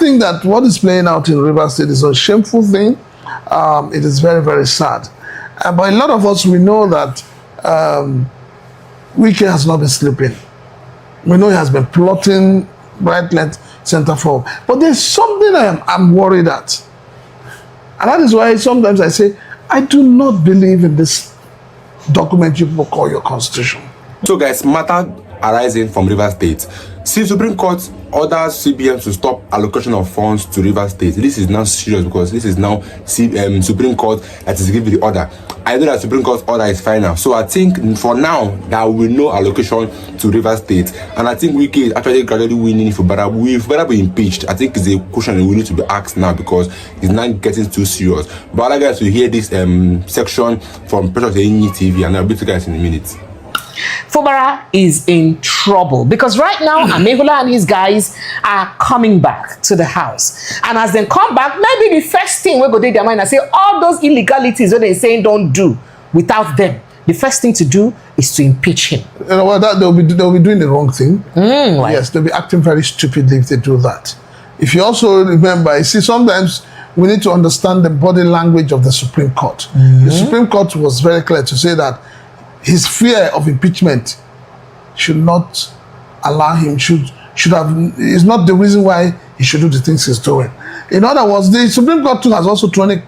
think that what is playing out in Rivers State is a shameful thing. It is very, very sad. But a lot of us, we know that Wike has not been sleeping. We know he has been plotting right, left, center, forward. But there's something I'm worried at. And that is why sometimes I say, I do not believe in this document you people call your constitution. So guys, matter arising from Rivers State. Since Supreme Court orders CBN to stop allocation of funds to Rivers State, this is now serious because this is now Supreme Court that is giving the order. I know that Supreme Court order is final. So I think for now, there will be no allocation to Rivers State. And I think Wike is actually gradually winning Fubara. If Fubara be impeached, I think it's a question that we need to be asked now because it's not getting too serious. But other guys will hear this section from Pressure TV and I'll be to guys in a minute. Fubara is in trouble because right now Amegola and his guys are coming back to the house, and as they come back, maybe the first thing we go to their mind and say all those illegalities that they're saying don't do without them. The first thing to do is to impeach him. You know what? That they'll be doing the wrong thing. Right. Yes, they'll be acting very stupidly if they do that. If you also remember, you see, sometimes we need to understand the body language of the Supreme Court. The Supreme Court was very clear to say that his fear of impeachment should not allow him, should have, is not the reason why he should do the things he's doing. In other words, the Supreme Court too has also thrown a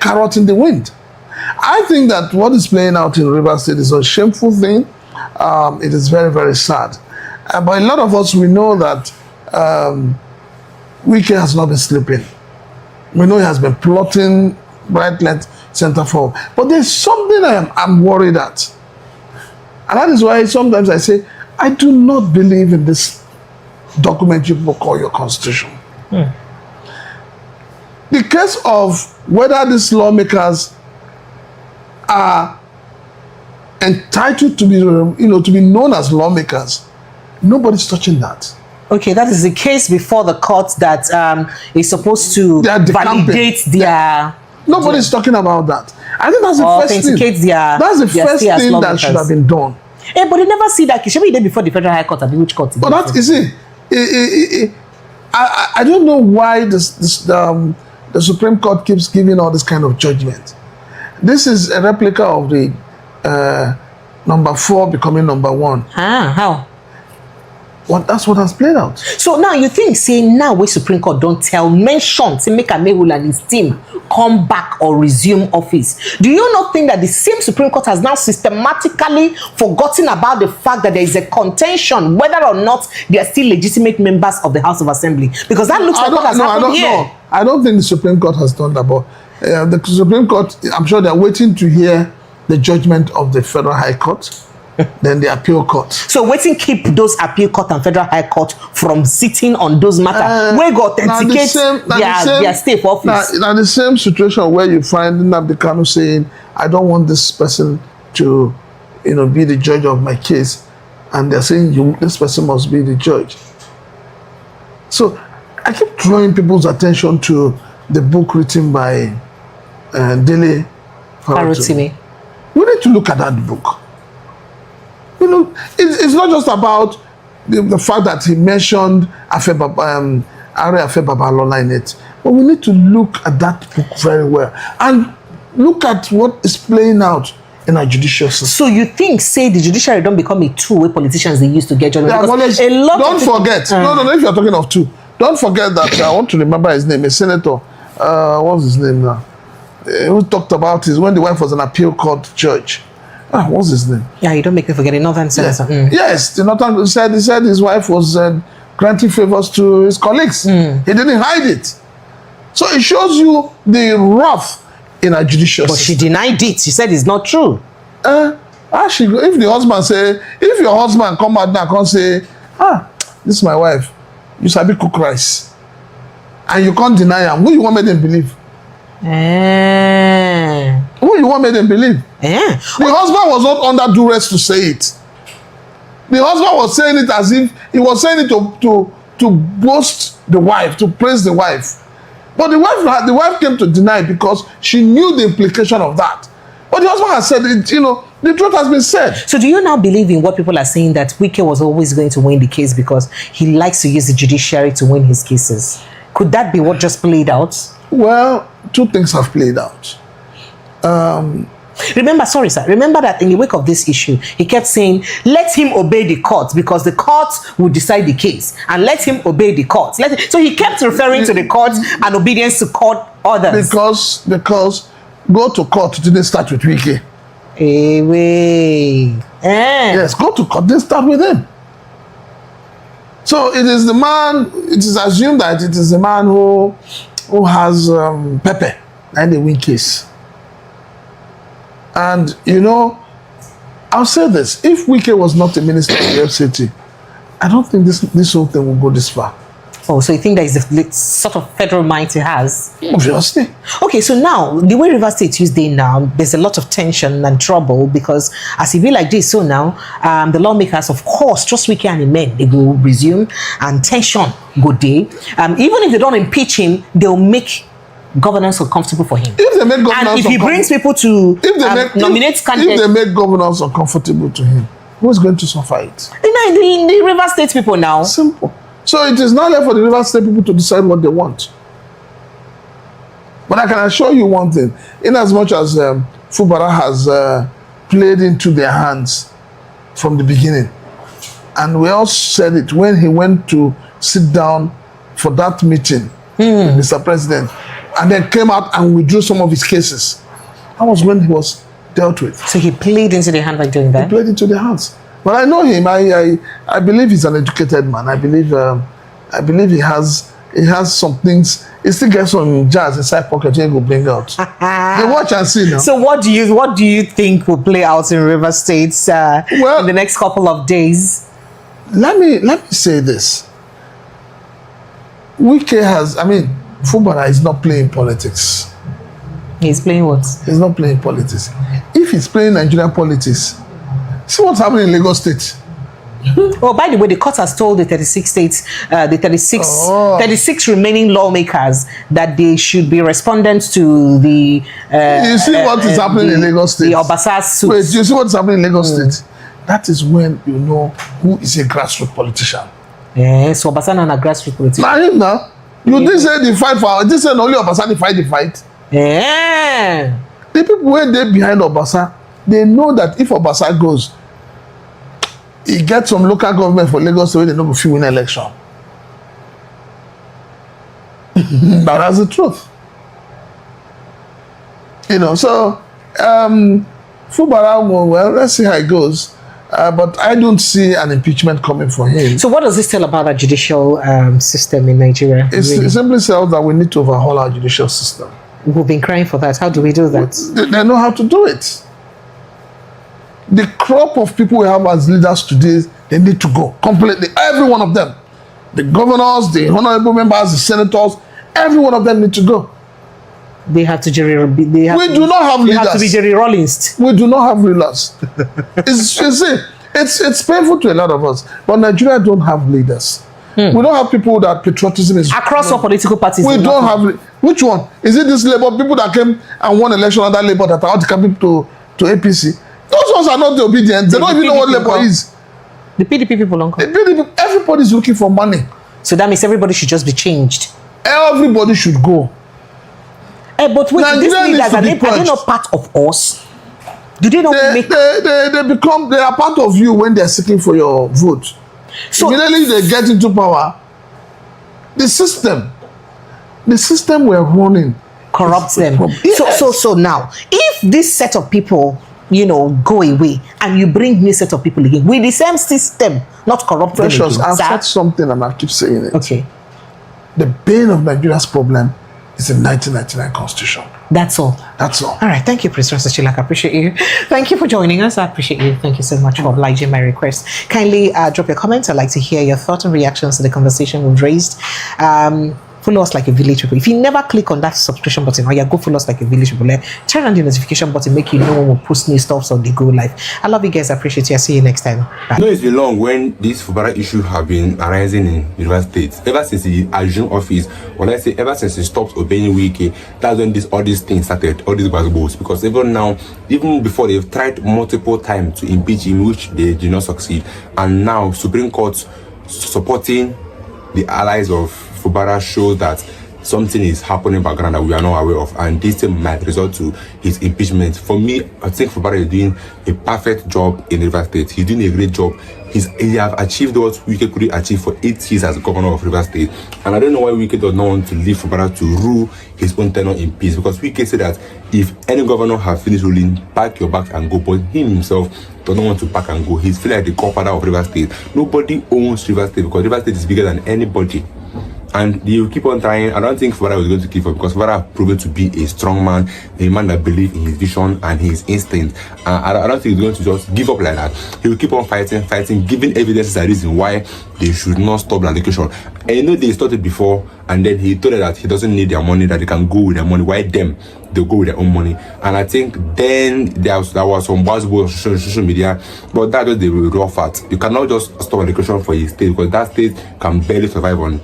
carrot in the wind. I think that what is playing out in Rivers State is a shameful thing. It is very, very sad. But a lot of us, we know that Wike has not been sleeping. We know he has been plotting right, left, center, forward. But there's something I'm worried at. And that is why sometimes I say, I do not believe in this document you people call your constitution. The case of whether these lawmakers are entitled to be, to be known as lawmakers, nobody's touching that. Okay, that is the case before the court that is supposed to validate their... Nobody's talking about that. I think that's the first thing. That's the first thing that should have been done. But they never see that. Should be there before the Federal High Court and which court? But that is it. I don't know why the Supreme Court keeps giving all this kind of judgment. This is a replica of the number 4 becoming number 1. How? That's what has played out. So now you think, say now where Supreme Court don't mention to make Amegola and his team come back or resume office. Do you not think that the same Supreme Court has now systematically forgotten about the fact that there is a contention whether or not they are still legitimate members of the House of Assembly? Because that looks like what has happened here. I don't think the Supreme Court has done that, but the Supreme Court, I'm sure they're waiting to hear the judgment of the Federal High Court. Then the appeal court. So waiting keep those appeal court and Federal High Court from sitting on those matters. Where go authenticate their stay for office. Now the same situation where you find Nnamdi Kanu saying, I don't want this person to, be the judge of my case, and they're saying this person must be the judge. So I keep drawing people's attention to the book written by Dele Farotimi. We need to look at that book. It's not just about the fact that he mentioned Are Afebabalola in it, but we need to look at that book very well and look at what is playing out in our judicial system. So you think, say, the judiciary don't become a tool where politicians they used to get judgment? Don't forget. No, if you're talking of two, don't forget that I want to remember his name, a senator. What's his name now? Who talked about his when the wife was an appeal court judge. What's his name? Yeah, you don't make me forget. A northern senator. Yes, the northern he said his wife was granting favors to his colleagues. He didn't hide it. So it shows you the wrath in our judicial system. But she denied it. She said it's not true. If your husband come out now and say, this is my wife, you sabi cook rice, and you can't deny her, who you want me to believe? Who you want me to believe? The husband was not under duress to say it. The husband was saying it as if he was saying it to boast the wife, to praise the wife. But the wife came to deny because she knew the implication of that. But the husband has said it, The truth has been said. So do you now believe in what people are saying, that Wike was always going to win the case because he likes to use the judiciary to win his cases? Could that be what just played out? Well, two things have played out. Remember that in the wake of this issue, he kept saying, let him obey the court because the court will decide the case, and let him obey the court. So he kept referring to the court and obedience to court orders. Because go to court didn't start with Wike. Yes, go to court didn't start with him. So it is the man, it is assumed that it is the man who has pepper and the win case. And I'll say this: if Wike was not a minister of the FCT, I don't think this whole thing will go this far. Oh, so you think that is the sort of federal might he has? Obviously. Okay, so now the way Rivers State Tuesday now, there's a lot of tension and trouble because as it be like this, so now the lawmakers, of course, just Wike and the men, they will resume and tension go day. Even if they don't impeach him, they'll make governance uncomfortable for him. If they make governance, and if he brings people to nominate candidates, if they make governance uncomfortable to him, who is going to suffer it? The River State people now. Simple. So it is not left for the River State people to decide what they want. But I can assure you one thing: in as much as Fubara has played into their hands from the beginning, and we all said it when he went to sit down for that meeting with Mr. President, and then came out and withdrew some of his cases. That was when he was dealt with. So he played into their hand by doing that? He played into their hands. But I know him. I believe he's an educated man. I believe he has some things. He still gets some jazz inside pocket he will bring out. They watch and see now. So what do you think will play out in River State in the next couple of days? Let me say this. Fubara is not playing politics. He's playing what? He's not playing politics. If he's playing Nigerian politics, see what's happening in Lagos State. Oh, by the way, the court has told the 36 states, 36 remaining lawmakers that they should be respondents to the. You see what is happening in Lagos State. The Obasa suit. Wait, you see what is happening in Lagos State. That is when you know who is a grassroots politician. So Obasa and a grassroots politician. Now him now. You didn't say the fight for. This said only Obasa the fight. Yeah. The people who are behind Obasa, they know that if Obasa goes, he gets some local government for Lagos so they don't go win election. But that's the truth. So Fubara, well, let's see how it goes. But I don't see an impeachment coming for him. So what does this tell about our judicial system in Nigeria? It simply tells that we need to overhaul our judicial system. We've been crying for that. How do we do that? They know how to do it. The crop of people we have as leaders today, they need to go completely. Every one of them. The governors, the honorable members, the senators, every one of them need to go. They have to we do not have leaders. They have to be Jerry Rollins. We do not have rulers. It's painful to a lot of us. But Nigeria don't have leaders. We don't have people that patriotism is across all political parties. We don't have. Which one? Is it this Labour people that came and won election under Labour that are out coming to APC? Those ones are not the obedient. They don't even know what Labour is. The PDP people don't come. The PDP, everybody is looking for money. So that means everybody should just be changed. Everybody should go. But wait, these leaders, are they not part of us? Do they not make... They are part of you when they are seeking for your vote. So immediately they get into power, the system we're running corrupts them. Yes. So now, if this set of people, go away and you bring new set of people again with the same system, not corrupt them again. I've said something and I keep saying it. Okay. The bane of Nigeria's problem is the 1999 Constitution. That's all. That's all. All right. Thank you, Prince Chilak. I appreciate you. Thank you for joining us. I appreciate you. Thank you so much for obliging my request. Kindly drop your comments. I'd like to hear your thoughts and reactions to the conversation we've raised. follow us like a village people. If you never click on that subscription button, or you go follow us like a village people, turn on the notification button, make you know when we post new stuff on the go live. I love you guys. I appreciate you. I'll see you next time. Bye. No, it's been long when this Fubara issue have been arising in River State. Ever since he assumed office, when I say ever since he stopped obeying Wiki, that's when all these things started, all these basketballs. Because even now, even before, they've tried multiple times to impeach him, which they did not succeed. And now Supreme Court supporting the allies of Fubara shows that something is happening in the background that we are not aware of, and this thing might result to his impeachment. For me, I think Fubara is doing a perfect job in River State. He's doing a great job. He have achieved what Wike could achieve for 8 years as governor of River State, and I don't know why Wike does not want to leave Fubara to rule his own tenure in peace, because Wike said that if any governor have finished ruling, pack your bags and go, but he himself does not want to pack and go. He's feeling like the godfather of River State. Nobody owns River State because River State is bigger than anybody. And they will keep on trying. I don't think Fubara was going to give up, because Fubara has proven to be a strong man, a man that believes in his vision and his instinct. I don't think he's going to just give up like that. He will keep on fighting, giving evidence as a reason why they should not stop the allocation. And you know, they started before, and then he told them that he doesn't need their money, that they can go with their money. Why them? They'll go with their own money. And I think then there was some buzzword on social media, but that was the raw fact. You cannot just stop allocation for a state, because that state can barely survive on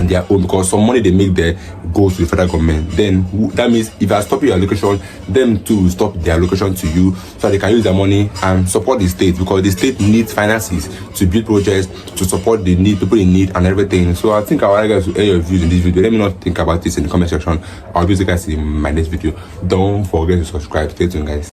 their own, because some money they make there goes to the federal government. Then that means if I stop your allocation, them too will stop their allocation to you, so they can use their money and support the state, because the state needs finances to build projects, to support the people in need and everything. So I think I want you guys to hear your views in this video. Let me know think about this in the comment section. I'll be you guys in my next video. Don't forget to subscribe. Stay tuned, guys.